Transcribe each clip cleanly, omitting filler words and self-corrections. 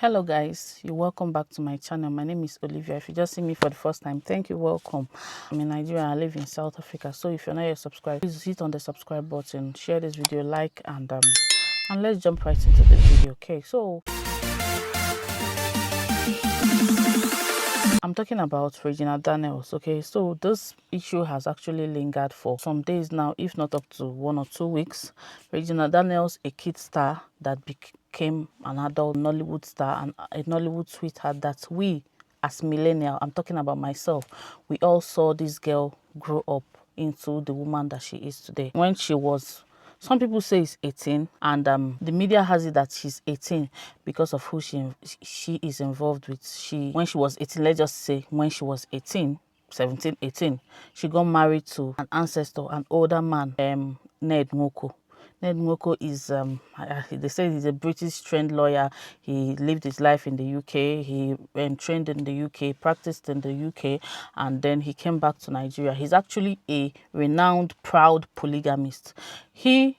Hello guys, you're welcome back to my channel. My name is Olivia. If you just see me for the first time, thank you, welcome. I'm in Nigeria. I live in South Africa. So if you're not yet subscribed, please hit on the subscribe button, share this video, like, and let's jump right into the video. Okay, so I'm talking about Regina Danel. Okay, so this issue has actually lingered for some days now, if not up to 1 or 2 weeks. Regina Danel's a kid star that became an adult Nollywood star and a Nollywood sweetheart that we, as millennial, I'm talking about myself, we all saw this girl grow up into the woman that she is today. When she was, some people say it's 18, and the media has it that she's 18 because of who she is involved with. When she was 18, let's just say when she was 18, 17, 18, she got married to an ancestor, an older man, Ned Nwokos. Ned Nwokos is, they say he's a British trained lawyer. He lived his life in the UK. He trained in the UK, practiced in the UK, and then he came back to Nigeria. He's actually a renowned, proud polygamist. He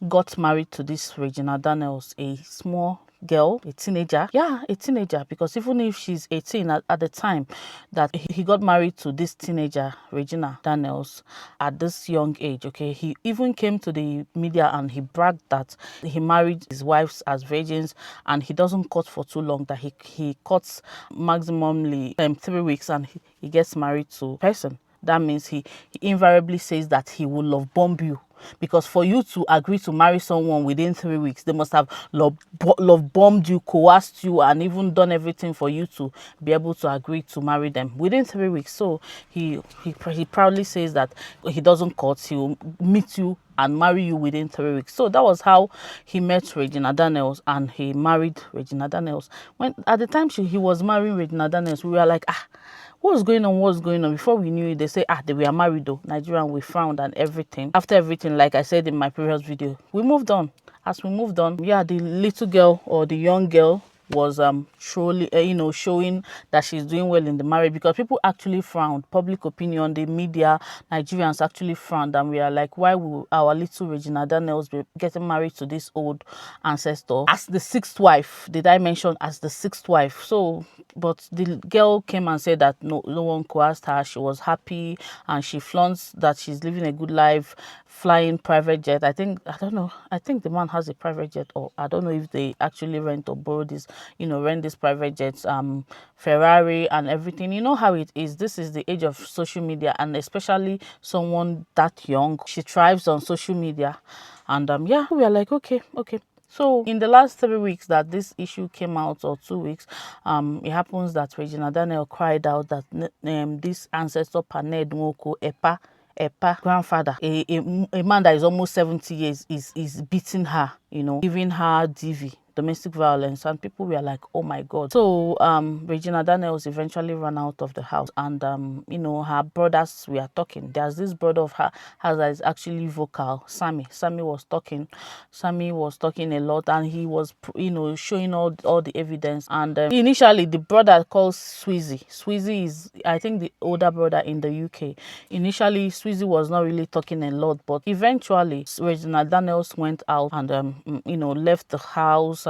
got married to this Regina Danels, a small girl, a teenager. Yeah, a teenager, because even if she's 18 at the time that he got married to this teenager, Regina Danels, at this young age, okay, he even came to the media and he bragged that he married his wives as virgins and he doesn't cut for too long, that he cuts maximally 3 weeks and he gets married to a person. That means he invariably says that he will love bomb you. Because for you to agree to marry someone within 3 weeks, they must have love bombed you, coerced you, and even done everything for you to be able to agree to marry them within 3 weeks. So he proudly says that he doesn't cut, he will meet you and marry you within 3 weeks. So that was how he met Regina Danels and he married Regina Danels. When at the time he was marrying Regina Danels, we were like, what's going on? Before we knew it, they say, they were married though. Nigerian, we frowned and everything. After everything, like I said in my previous video, we moved on. As we moved on, yeah, the little girl or the young girl was truly showing that she's doing well in the marriage, because people actually frowned. Public opinion, the media, Nigerians actually frowned, and we are like, why will our little Regina Danels be getting married to this old ancestor as the sixth wife? Did I mention as the sixth wife? So but the girl came and said that no one coerced her. She was happy and she flaunts that she's living a good life, flying private jet. I think the man has a private jet, or I don't know if they actually rent or borrow this, rent this private jets, Ferrari and everything. You know how it is. This is the age of social media, and especially someone that young, she thrives on social media. And yeah, we are like, okay. So in the last 3 weeks that this issue came out, or 2 weeks, it happens that Regina Danel cried out that this ancestor, Ned Nwokos, Epa grandfather, a man that is almost 70 years, is beating her, giving her DV, domestic violence, and people were like, oh my god. So Regina Danels eventually ran out of the house, and her brothers were talking. There's this brother of her that is actually vocal, Sammy was talking a lot, and he was showing all the evidence. And initially the brother called Sweezy is, I think, the older brother in the UK. Initially Sweezy was not really talking a lot, but eventually Regina Danels went out and left the house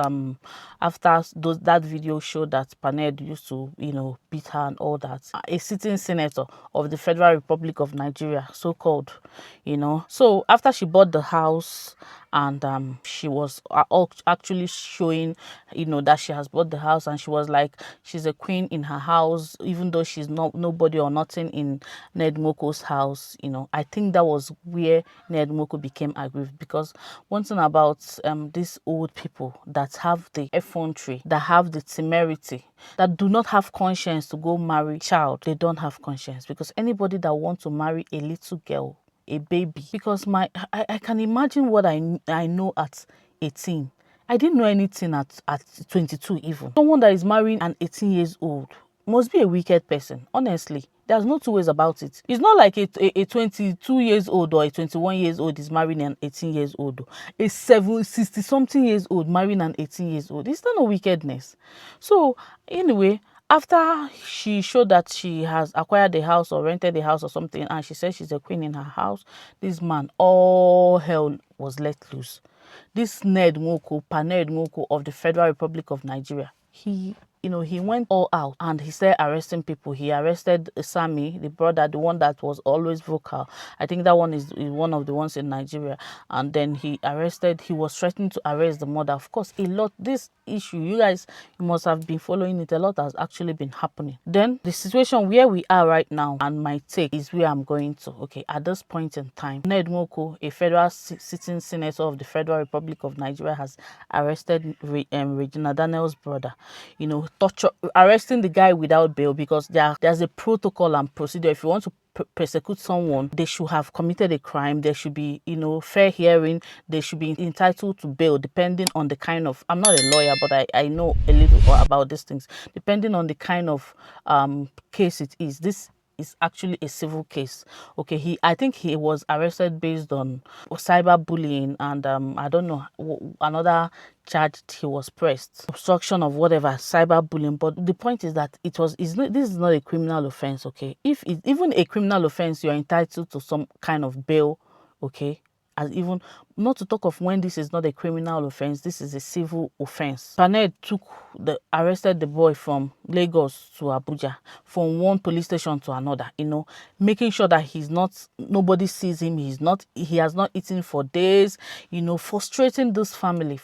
after that video showed that Paned used to beat her and all that. A sitting senator of the Federal Republic of Nigeria, so called, so after she bought the house and she was actually showing that she has bought the house, and she was like she's a queen in her house, even though she's nobody or nothing in Ned Nwokos' house. I think that was where Ned Nwokos became aggrieved, because one thing about these old people that have the effrontery, that have the temerity, that do not have conscience to go marry child, they don't have conscience. Because anybody that wants to marry a little girl, a baby, because I can imagine what I know at 18. I didn't know anything at 22 even. Someone that is marrying an 18 years old must be a wicked person, honestly. There's no two ways about it. It's not like a 22 years old or a 21 years old is marrying an 18 years old. A 60 something years old marrying an 18 years old. It's not no wickedness. So anyway, after she showed that she has acquired the house or rented the house or something, and she said she's a queen in her house, this man, all hell was let loose. This Ned Nwokos, Ned Nwokos of the Federal Republic of Nigeria, he he went all out and he started arresting people. He arrested Sammy, the brother, the one that was always vocal. I think that one is one of the ones in Nigeria. And then he was threatening to arrest the mother. Of course, a lot, this issue, you guys, you must have been following it. A lot has actually been happening. Then the situation where we are right now, and my take is where I'm going to. Okay, at this point in time, Ned Nwokos, a federal sitting senator of the Federal Republic of Nigeria, has arrested Regina Danel's brother. Torture, arresting the guy without bail, because there's a protocol and procedure. If you want to persecute someone, they should have committed a crime. There should be, fair hearing. They should be entitled to bail, depending on the kind of, I'm not a lawyer, but I know a little about these things. Depending on the kind of case it is. This is actually a civil case. Okay, I think he was arrested based on cyberbullying and I don't know, another charge he was pressed, obstruction of whatever, cyberbullying. But the point is that this is not a criminal offense. Okay, if it's even a criminal offense, you're entitled to some kind of bail. Okay, as even not to talk of when this is not a criminal offense, this is a civil offense. Paned arrested the boy from Lagos to Abuja, from one police station to another, making sure that nobody sees him, he has not eaten for days, frustrating this family.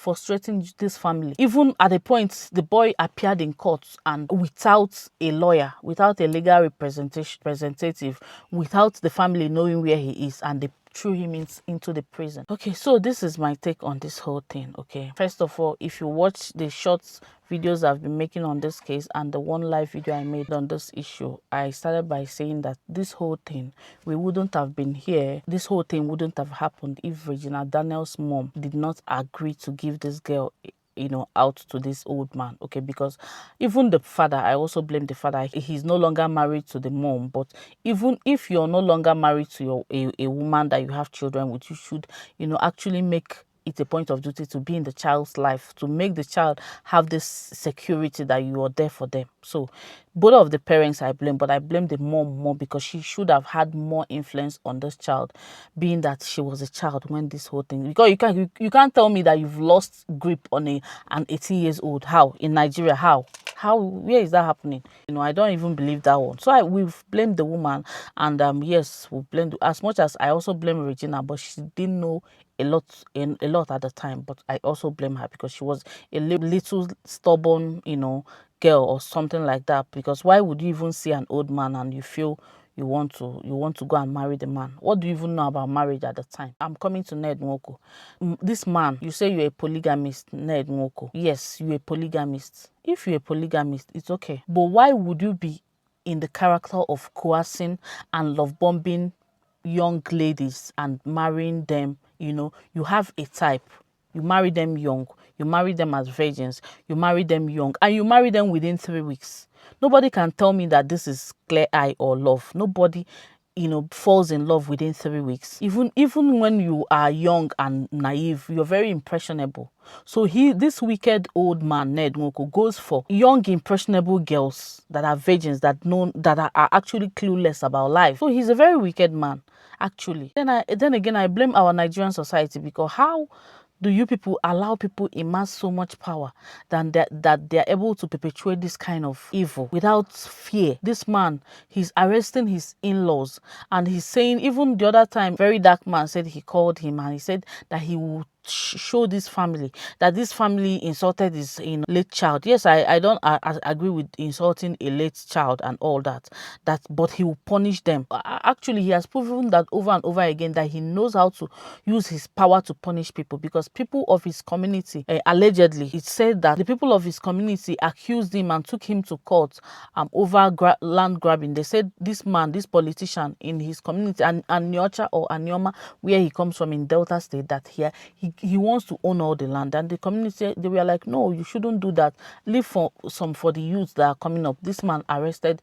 Even at a point, the boy appeared in court and without a lawyer, without a legal representative, without the family knowing where he is, and they threw him into the prison. Okay, so this is my take on this whole thing. Okay, first of all, if you watch the short videos I've been making on this case and the one live video I made on this issue, I started by saying that this whole thing, we wouldn't have been here. This whole thing wouldn't have happened if Regina Danel's mom did not agree to give this girl out to this old man. Okay, because even the father, I also blame the father. He's no longer married to the mom. But even if you're no longer married to a woman that you have children with, you should actually make it's a point of duty to be in the child's life, to make the child have this security that you are there for them. So both of the parents I blame, but I blame the mom more, because she should have had more influence on this child, being that she was a child when this whole thing, because you can't tell me that you've lost grip on an 18 years old. How? In Nigeria? How where is that happening? I don't even believe that one. So we've blamed the woman, and yes, we blamed, as much as I also blame Regina, but she didn't know a lot at the time. But I also blame her because she was a little stubborn, girl or something like that. Because why would you even see an old man and you feel you want to go and marry the man? What do you even know about marriage at the time? I'm coming to Ned Nwokos. This man, you say you're a polygamist, Ned Nwokos. Yes, you're a polygamist. If you're a polygamist, it's okay. But why would you be in the character of coercing and love bombing young ladies and marrying them? You have a type. You marry them young. You marry them as virgins. You marry them young. And you marry them within 3 weeks. Nobody can tell me that this is clear eye or love. Nobody, falls in love within 3 weeks. Even when you are young and naive, you're very impressionable. So this wicked old man, Ned Nwokos, goes for young, impressionable girls that are virgins, that are actually clueless about life. So he's a very wicked man, actually. Then again, I blame our Nigerian society, because how do you people allow people amass so much power that they're able to perpetuate this kind of evil without fear? This man, he's arresting his in-laws, and he's saying, even the other time, very dark man said he called him and he said that he would show this family that this family insulted his late child. Yes, I don't agree with insulting a late child and all that, but he will punish them. Actually, he has proven that over and over again, that he knows how to use his power to punish people, because people of his community, allegedly, it said that the people of his community accused him and took him to court over land grabbing. They said this man, this politician in his community, and Nyocha or Anioma, where he comes from in Delta State, that he wants to own all the land. And the community, they were like, no, you shouldn't do that. Leave for the youths that are coming up. This man arrested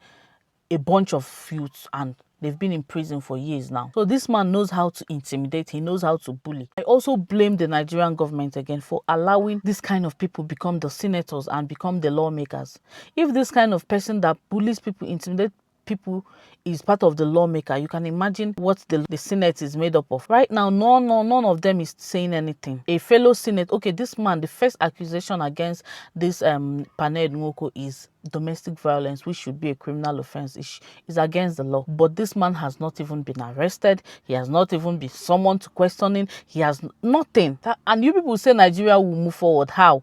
a bunch of youths and they've been in prison for years now. So this man knows how to intimidate. He knows how to bully. I also blame the Nigerian government again for allowing this kind of people become the senators and become the lawmakers. If this kind of person that bullies people, intimidate people is part of the lawmaker, you can imagine what the Senate is made up of. Right now, none of them is saying anything. A fellow Senate, okay, this man, the first accusation against this Ned Nwokos is domestic violence, which should be a criminal offense. Is against the law. But this man has not even been arrested. He has not even been summoned to questioning. He has nothing. And you people say Nigeria will move forward. How?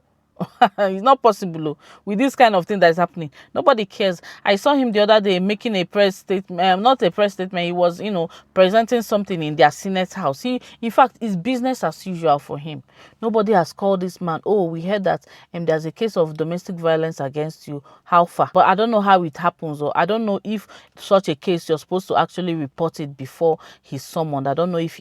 It's not possible with this kind of thing that is happening. Nobody cares. I saw him the other day making a press statement, not a press statement. He was, presenting something in their Senate house. In fact, it's business as usual for him. Nobody has called this man. Oh, we heard that there's a case of domestic violence against you. How far? But I don't know how it happens, or I don't know if such a case you're supposed to actually report it before he's summoned. I don't know if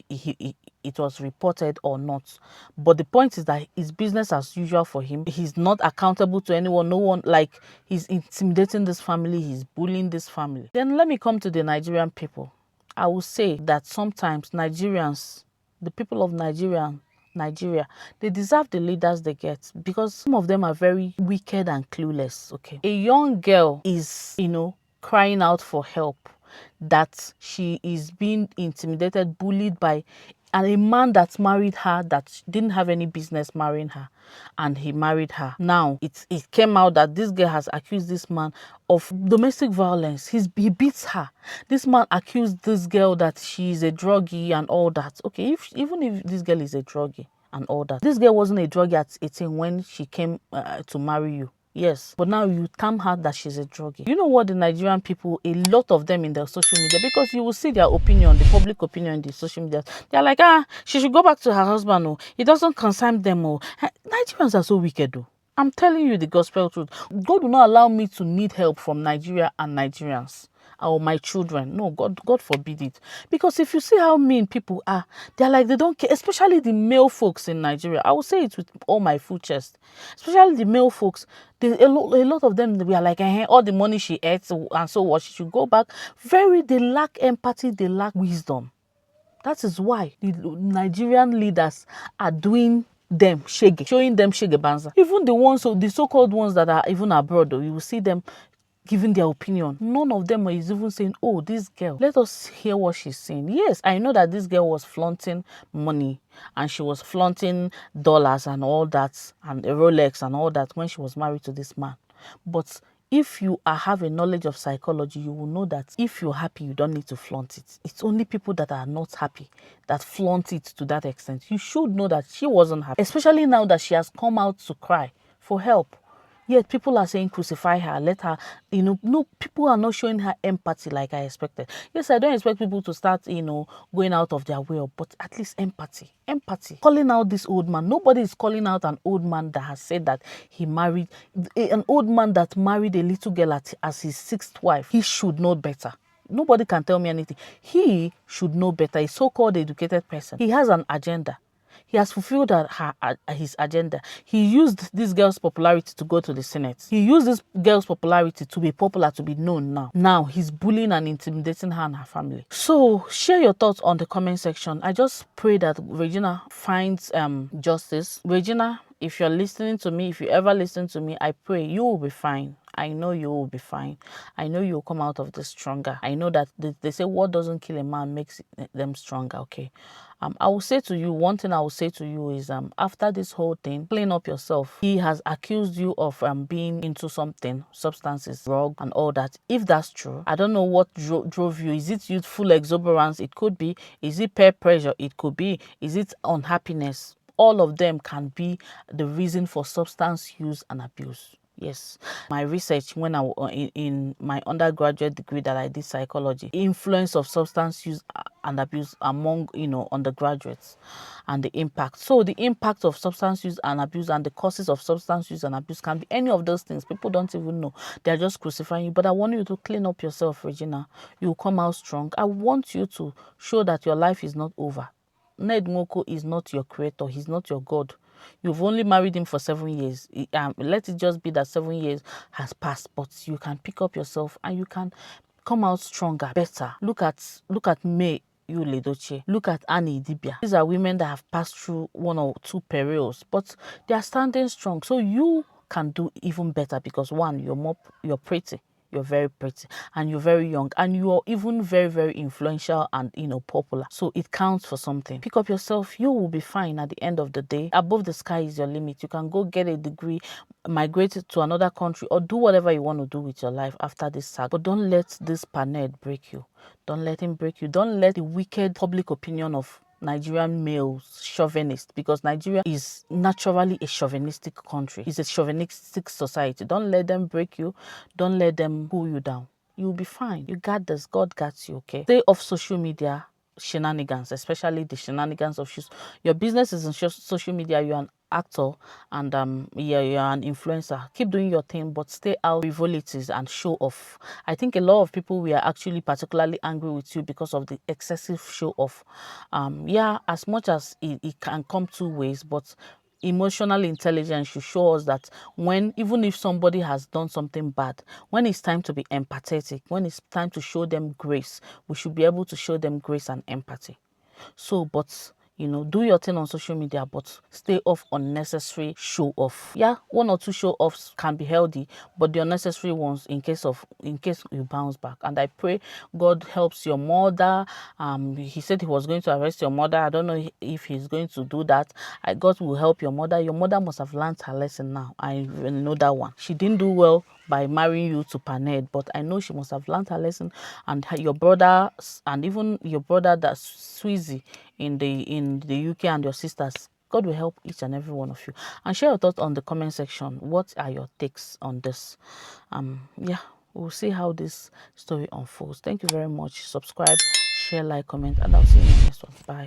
it was reported or not. But the point is that it's business as usual for him. He's not accountable to anyone. No one, like, he's intimidating this family. He's bullying this family. Then let me come to the Nigerian people. I will say that sometimes Nigerians, the people of Nigeria, they deserve the leaders they get, because some of them are very wicked and clueless. Okay, a young girl is, crying out for help, that she is being intimidated, bullied by a man that married her, that didn't have any business marrying her, and he married her. Now it came out that this girl has accused this man of domestic violence. He beats her. This man accused this girl that she is a druggie and all that. Okay, even if this girl is a druggie and all that, this girl wasn't a druggie at 18 when she came to marry you. Yes, but now you term her that she's a druggie. You know what the Nigerian people, a lot of them in the social media, because you will see their opinion, the public opinion in the social media, they're like, she should go back to her husband. Oh, it doesn't concern them. Oh, Nigerians are so wicked. Oh, I'm telling you the gospel truth. God will not allow me to need help from Nigeria and Nigerians, or my children. No, God forbid it. Because if you see how mean people are, they're like, they don't care, especially the male folks in Nigeria. I will say it with all my full chest. Especially the male folks, a lot of them, we are like, all the money she ate, and so what, she should go back. They lack empathy, they lack wisdom. That is why the Nigerian leaders are doing them shege, showing them shege banza. Even the so-called ones that are even abroad, though, you will see them giving their opinion. None of them is even saying, oh, this girl, let us hear what she's saying. Yes, I know that this girl was flaunting money, and she was flaunting dollars and all that, and a Rolex and all that when she was married to this man. But if you have a knowledge of psychology, you will know that if you're happy, you don't need to flaunt it. It's only people that are not happy that flaunt it to that extent. You should know that she wasn't happy, especially now that she has come out to cry for help. Yet people are saying crucify her, let her, no, people are not showing her empathy like I expected. Yes, I don't expect people to start, going out of their way, but at least empathy. Calling out this old man. Nobody is calling out an old man that has said that he married, an old man that married a little girl as his sixth wife. He should know better. Nobody can tell me anything. He should know better. A so-called educated person. He has an agenda. He has fulfilled his agenda. He used this girl's popularity to go to the Senate. He used this girl's popularity to be popular, to be known now. Now he's bullying and intimidating her and her family. So share your thoughts on the comment section. I just pray that Regina finds justice. Regina, if you're listening to me, if you ever listen to me, I pray you will be fine. I know you will be fine. I know you'll come out of this stronger. I know that they say what doesn't kill a man makes them stronger, okay? I will say to you, one thing I will say to you is after this whole thing, clean up yourself. He has accused you of being into something, substances, drug and all that. If that's true, I don't know what drove you. Is it youthful exuberance? It could be. Is it peer pressure? It could be. Is it unhappiness? All of them can be the reason for substance use and abuse. Yes, my research when I in my undergraduate degree that I did psychology, influence of substance use and abuse among undergraduates, and the impact. So the impact of substance use and abuse and the causes of substance use and abuse can be any of those things. People don't even know. They're just crucifying you. But I want you to clean up yourself, Regina. You'll come out strong. I want you to show that your life is not over. Ned Nwokos is not your creator. He's not your God. You've only married him for 7 years. Let it just be that 7 years has passed, but you can pick up yourself and you can come out stronger, better. Look at May Yuledoche. Look at Annie Dibia. These are women that have passed through 1 or 2 perils, but they are standing strong. So you can do even better because one, you're pretty. you're very pretty, and you're very young, and you're even very, very influential and, you know, popular. So it counts for something. Pick up yourself. You will be fine at the end of the day. Above the sky is your limit. You can go get a degree, migrate to another country, or do whatever you want to do with your life after this saga. But don't let this paned break you. Don't let him break you. Don't let the wicked public opinion of Nigerian males chauvinist, because Nigeria is naturally a chauvinistic country. It's a chauvinistic society. Don't let them break you. Don't let them pull you down. You'll be fine. You got this. God got you, okay? Stay off social media shenanigans, especially the shenanigans of your business is in social media. You're an actor, and yeah, you're an influencer. Keep doing your thing, but stay out of frivolities and show off. I think a lot of people were actually particularly angry with you because of the excessive show off. Yeah, as much as it can come two ways, but emotional intelligence should show us that when, even if somebody has done something bad, when it's time to be empathetic, when it's time to show them grace, we should be able to show them grace and empathy. So, but you know, do your thing on social media, but stay off unnecessary show off. Yeah, one or two show offs can be healthy, but the unnecessary ones, in case you bounce back. And I pray God helps your mother. He said he was going to arrest your mother. I don't know if he's going to do that. God will help your mother. Your mother must have learned her lesson now. I know that one. She didn't do well by marrying you to Paned, but I know she must have learned her lesson. And your brother, and even your brother, that's Sweezy in the UK, and your sisters, God will help each and every one of you. And share your thoughts on the comment section. What are your takes on this? Yeah, we'll see how this story unfolds. Thank you very much. Subscribe, share, like, comment, and I'll see you in the next one. Bye.